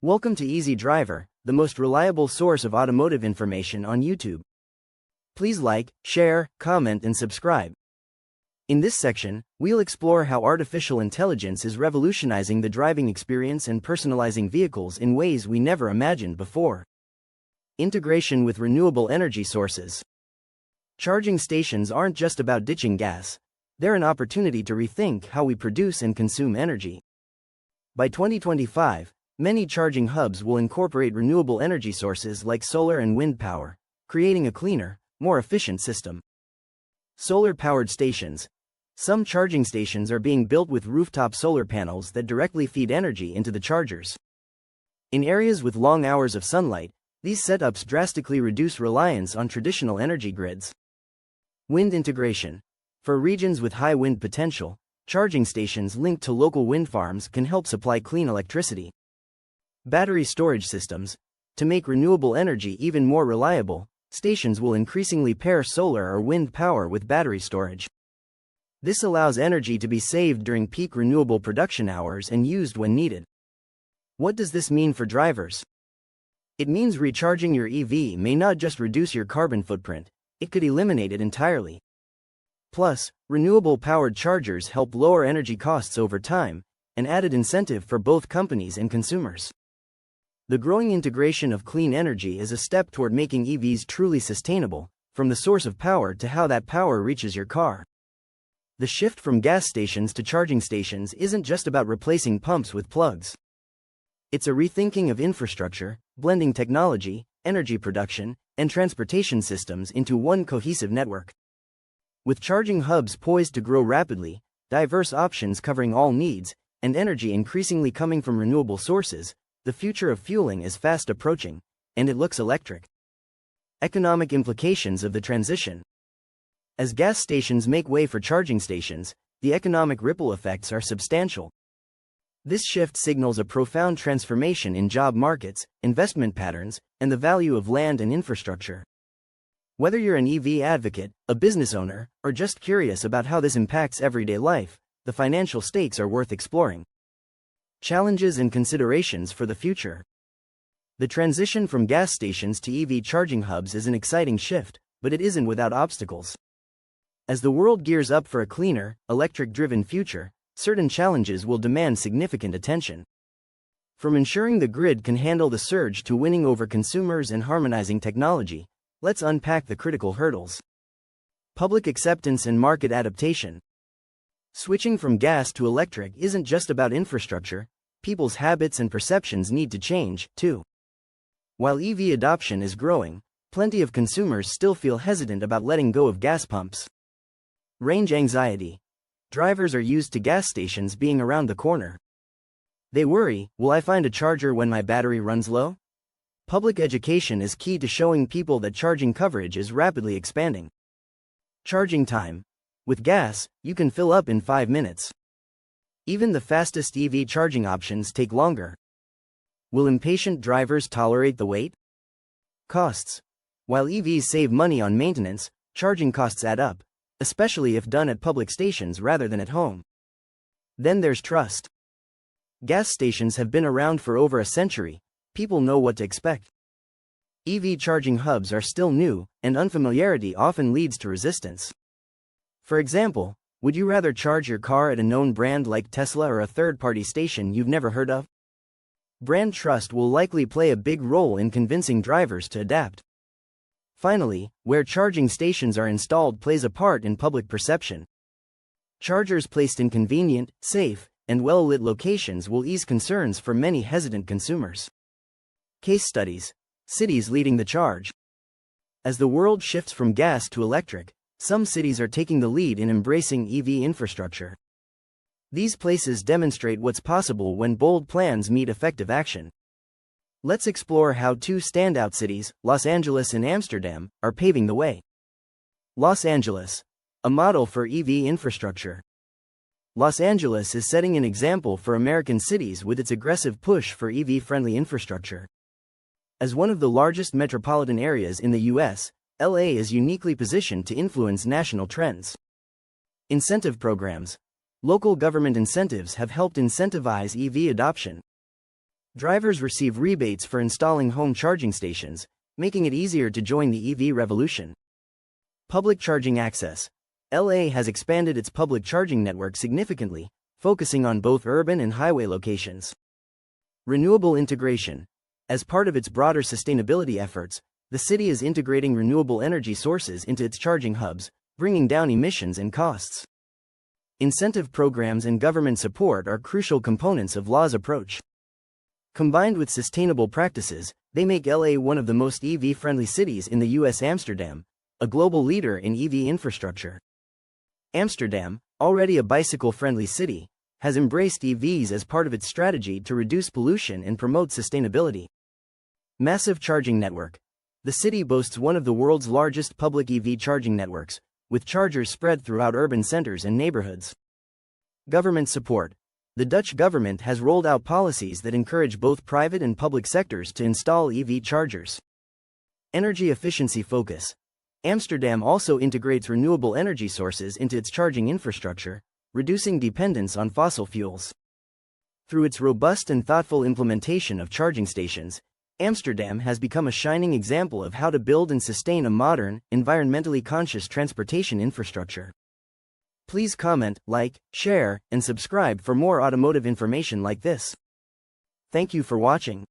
Welcome to Easy Driver, the most reliable source of automotive information on YouTube. Please like, share, comment, and subscribe. In this section, we'll explore how artificial intelligence is revolutionizing the driving experience and personalizing vehicles in ways we never imagined before. Integration with renewable energy sources. Charging stations aren't just about ditching gas, they're an opportunity to rethink how we produce and consume energy. By 2025, many charging hubs will incorporate renewable energy sources like solar and wind power, creating a cleaner, more efficient system. Solar-powered stations. Some charging stations are being built with rooftop solar panels that directly feed energy into the chargers. In areas with long hours of sunlight, these setups drastically reduce reliance on traditional energy grids. Wind integration. For regions with high wind potential, charging stations linked to local wind farms can help supply clean electricity. Battery storage systems. To make renewable energy even more reliable, stations will increasingly pair solar or wind power with battery storage. This allows energy to be saved during peak renewable production hours and used when needed. What does this mean for drivers? It means recharging your EV may not just reduce your carbon footprint, it could eliminate it entirely. Plus, renewable-powered chargers help lower energy costs over time, an added incentive for both companies and consumers. The growing integration of clean energy is a step toward making EVs truly sustainable, from the source of power to how that power reaches your car. The shift from gas stations to charging stations isn't just about replacing pumps with plugs. It's a rethinking of infrastructure, blending technology, energy production, and transportation systems into one cohesive network. With charging hubs poised to grow rapidly, diverse options covering all needs, and energy increasingly coming from renewable sources, the future of fueling is fast approaching, and it looks electric. Economic implications of the transition. As gas stations make way for charging stations, the economic ripple effects are substantial. This shift signals a profound transformation in job markets, investment patterns, and the value of land and infrastructure. Whether you're an EV advocate, a business owner, or just curious about how this impacts everyday life, the financial stakes are worth exploring. Challenges and considerations for the future. The transition from gas stations to EV charging hubs is an exciting shift, but it isn't without obstacles. As the world gears up for a cleaner, electric-driven future, certain challenges will demand significant attention. From ensuring the grid can handle the surge to winning over consumers and harmonizing technology, let's unpack the critical hurdles. Public acceptance and market adaptation. Switching from gas to electric isn't just about infrastructure, people's habits and perceptions need to change, too. While EV adoption is growing, plenty of consumers still feel hesitant about letting go of gas pumps. Range anxiety. Drivers are used to gas stations being around the corner. They worry, will I find a charger when my battery runs low? Public education is key to showing people that charging coverage is rapidly expanding. Charging time. With gas, you can fill up in 5 minutes. Even the fastest EV charging options take longer. Will impatient drivers tolerate the wait? Costs. While EVs save money on maintenance, charging costs add up, especially if done at public stations rather than at home. Then there's trust. Gas stations have been around for over a century, people know what to expect. EV charging hubs are still new, and unfamiliarity often leads to resistance. For example, would you rather charge your car at a known brand like Tesla or a third-party station you've never heard of? Brand trust will likely play a big role in convincing drivers to adapt. Finally, where charging stations are installed plays a part in public perception. Chargers placed in convenient, safe, and well-lit locations will ease concerns for many hesitant consumers. Case studies. Cities leading the charge. As the world shifts from gas to electric, some cities are taking the lead in embracing EV infrastructure. These places demonstrate what's possible when bold plans meet effective action. Let's explore how two standout cities, Los Angeles and Amsterdam, are paving the way. Los Angeles, a model for EV infrastructure. Los Angeles is setting an example for American cities with its aggressive push for EV-friendly infrastructure. As one of the largest metropolitan areas in the U.S., LA is uniquely positioned to influence national trends. Incentive programs. Local government incentives have helped incentivize EV adoption. Drivers receive rebates for installing home charging stations, making it easier to join the EV revolution. Public charging access. LA has expanded its public charging network significantly, focusing on both urban and highway locations. Renewable integration. As part of its broader sustainability efforts, the city is integrating renewable energy sources into its charging hubs, bringing down emissions and costs. Incentive programs and government support are crucial components of LA's approach. Combined with sustainable practices, they make LA one of the most EV-friendly cities in the US. Amsterdam, a global leader in EV infrastructure. Amsterdam, already a bicycle-friendly city, has embraced EVs as part of its strategy to reduce pollution and promote sustainability. Massive charging network. The city boasts one of the world's largest public EV charging networks, with chargers spread throughout urban centers and neighborhoods. Government support. The Dutch government has rolled out policies that encourage both private and public sectors to install EV chargers. Energy efficiency focus. Amsterdam also integrates renewable energy sources into its charging infrastructure, reducing dependence on fossil fuels. Through its robust and thoughtful implementation of charging stations, Amsterdam has become a shining example of how to build and sustain a modern, environmentally conscious transportation infrastructure. Please comment, like, share, and subscribe for more automotive information like this. Thank you for watching.